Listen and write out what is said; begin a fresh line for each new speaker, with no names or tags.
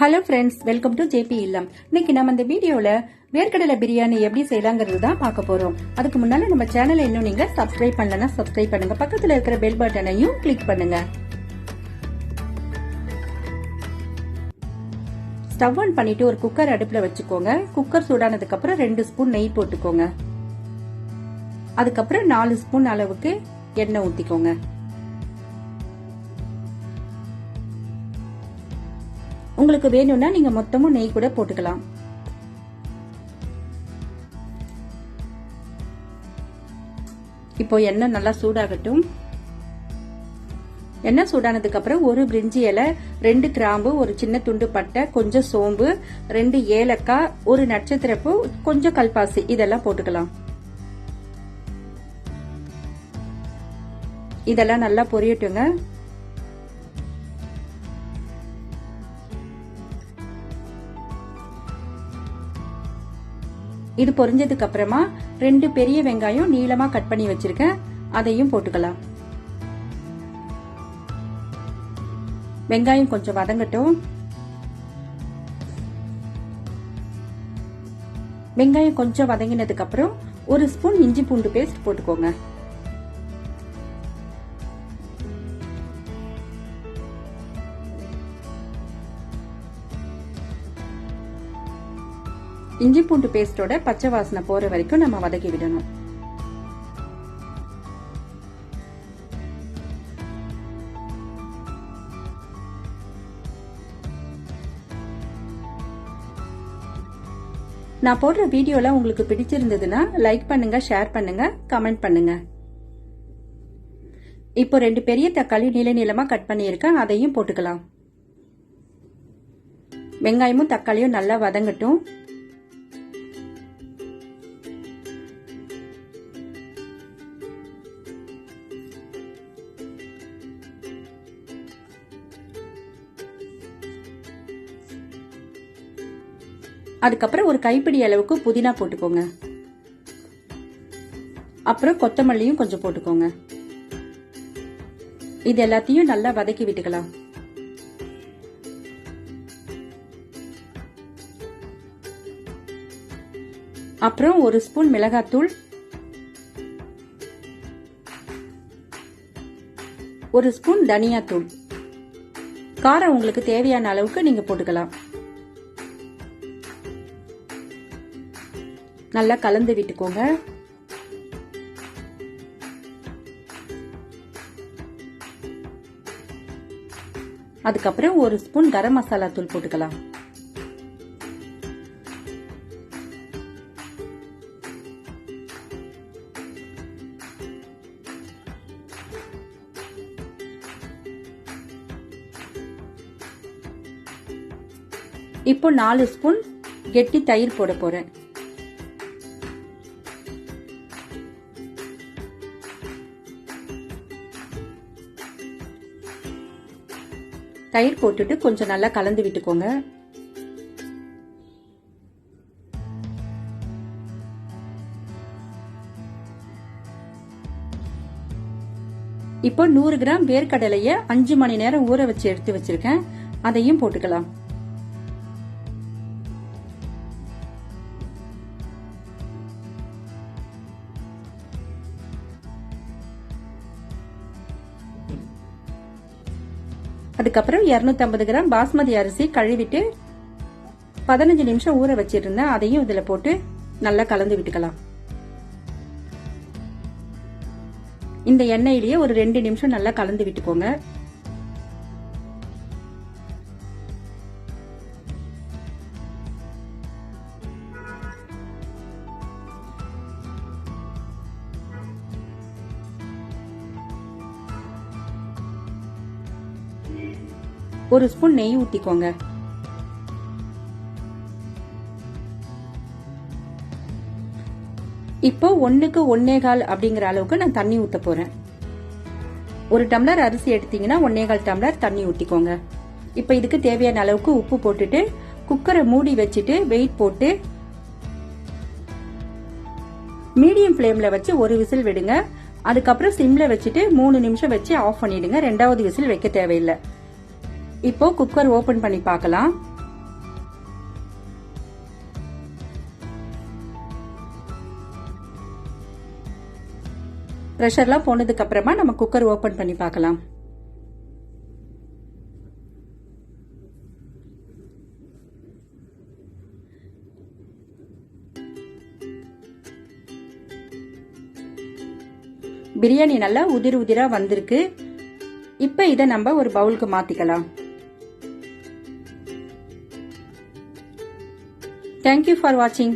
Hello friends, welcome to JP இல்லம். இன்னைக்கு நம்ம இந்த வீடியோல வேர்க்கடலை பிரியாணி எப்படி செய்யலாங்கிறது தான் பார்க்க போறோம். அதுக்கு முன்னால நம்ம சேனலை இன்னும் நீங்க சப்ஸ்கிரைப் பண்ணலன்னா சப்ஸ்கிரைப் பண்ணுங்க, பக்கத்துல இருக்கிற பெல் பட்டனையும் கிளிக் பண்ணுங்க. ஸ்டவ் ஆன் பண்ணிட்டு ஒரு குக்கர் அடுப்புல வச்சுக்கோங்க. குக்கர் சூடானதுக்கு அப்புறம் 2 ஸ்பூன் நெய் போட்டுக்கோங்க. அதுக்கப்புறம் 4 ஸ்பூன் அளவுக்கு எண்ணெய் ஊத்திக்கோங்க. உங்களுக்கு வேணும்னா நீங்க மொத்தமும் நெய் கூட போட்டுக்கலாம். இப்போ எண்ணெய் நல்லா சூடாகட்டும். எண்ணெய் சூடானதுக்கு அப்புறம் ஒரு பிரிஞ்சி இலை, 2 கிராம்பு, ஒரு சின்ன துண்டு பட்டை, கொஞ்சம் சோம்பு, 2 ஏலக்காய், ஒரு நட்சத்திரப்பூ, கொஞ்சம் கல்பாசி இதெல்லாம் போட்டுக்கலாம். இதெல்லாம் நல்லா பொரியட்டுங்க. இது பொரிஞ்சதுக்கு அப்புறமா 2 பெரிய வெங்காயம் நீளமா கட் பண்ணி வச்சிருக்கேன், அதையும் போட்டுக்கலாம். வெங்காயம் கொஞ்சம் வதங்கட்டும். வெங்காயம் கொஞ்சம் வதங்கினதுக்கு அப்புறம் 1 ஸ்பூன் இஞ்சி பூண்டு பேஸ்ட் போட்டுக்கோங்க. இஞ்சி பூண்டு பேஸ்டோட பச்சை வாசனை போற வரைக்கும் நம்ம வதக்கி விடணும். நான் போடுற வீடியோல உங்களுக்கு பிடிச்சிருந்ததுன்னா லைக் பண்ணுங்க, ஷேர் பண்ணுங்க, கமெண்ட் பண்ணுங்க. இப்போ 2 பெரிய தக்காளி நீள நீளமா கட் பண்ணியிருக்கேன், அதையும் போட்டுக்கலாம். வெங்காயமும் தக்காளியும் நல்லா வதங்கட்டும். அதுக்கப்புறம் ஒரு கைப்பிடி அளவுக்கு புதினா போட்டுக்கோங்க. அப்புறம் கொத்தமல்லியும் கொஞ்சம் போட்டுக்கோங்க. இது எல்லாத்தையும் நல்லா வதக்கி விட்டுக்கலாம். அப்புறம் 1 ஸ்பூன் மிளகாத்தூள், 1 ஸ்பூன் தனியாத்தூள். காரம் உங்களுக்கு தேவையான அளவுக்கு நீங்க போட்டுக்கலாம். நல்லா கலந்து விட்டுக்கோங்க. அதுக்கப்புறம் 1 ஸ்பூன் கரம் மசாலா தூள் போட்டுக்கலாம். இப்போ 4 ஸ்பூன் கெட்டி தயிர் போட போறேன். தயிர் போட்டுட்டு கொஞ்சம் நல்லா கலந்து விட்டுக்கோங்க. இப்போ 100 கிராம் வேர்க்கடலைய 5 மணி நேரம் ஊற வச்சு எடுத்து வச்சிருக்கேன், அதையும் போட்டுக்கலாம். அதுக்கப்புறம் 250 கிராம் பாஸ்மதி அரிசி கழுவிட்டு 15 நிமிஷம் ஊற வச்சிருந்தேன், அதையும் இதுல போட்டு நல்லா கலந்து விட்டுக்கலாம். இந்த எண்ணெயிலேயே ஒரு 2 நிமிஷம் நல்லா கலந்து விட்டுக்கோங்க. ஒரு ஸ்பூன் நெய் ஊத்திக்கோங்க. இப்போ 1க்கு 1.25 அப்படிங்கிற அளவுக்கு நான் தண்ணி ஊத்த போறேன். 1 டம்ளர் அரிசி எடுத்தீங்கன்னா 1.25 டம்ளர் தண்ணி ஊத்திக்கோங்க. இப்போ இதுக்கு தேவையான அளவுக்கு உப்பு போட்டுட்டு குக்கரை மூடி வச்சுட்டு வெயிட் போட்டு மீடியம் ஃப்ளேம்ல வச்சு 1 விசில் விடுங்க. அதுக்கப்புறம் சிம்ல வச்சுட்டு 3 நிமிஷம் வச்சு ஆஃப் பண்ணிடுங்க. 2வது விசில் வைக்க தேவையில்லை. இப்போ குக்கர் ஓபன் பண்ணி பார்க்கலாம். ப்ரெஷர்லாம் போனதுக்கு அப்புறமா நம்ம குக்கர் ஓபன் பண்ணி பார்க்கலாம். பிரியாணி நல்லா உதிர் உதிரா வந்திருக்கு. இப்ப இதை நம்ம ஒரு பவுலுக்கு மாத்திக்கலாம். Thank you for watching.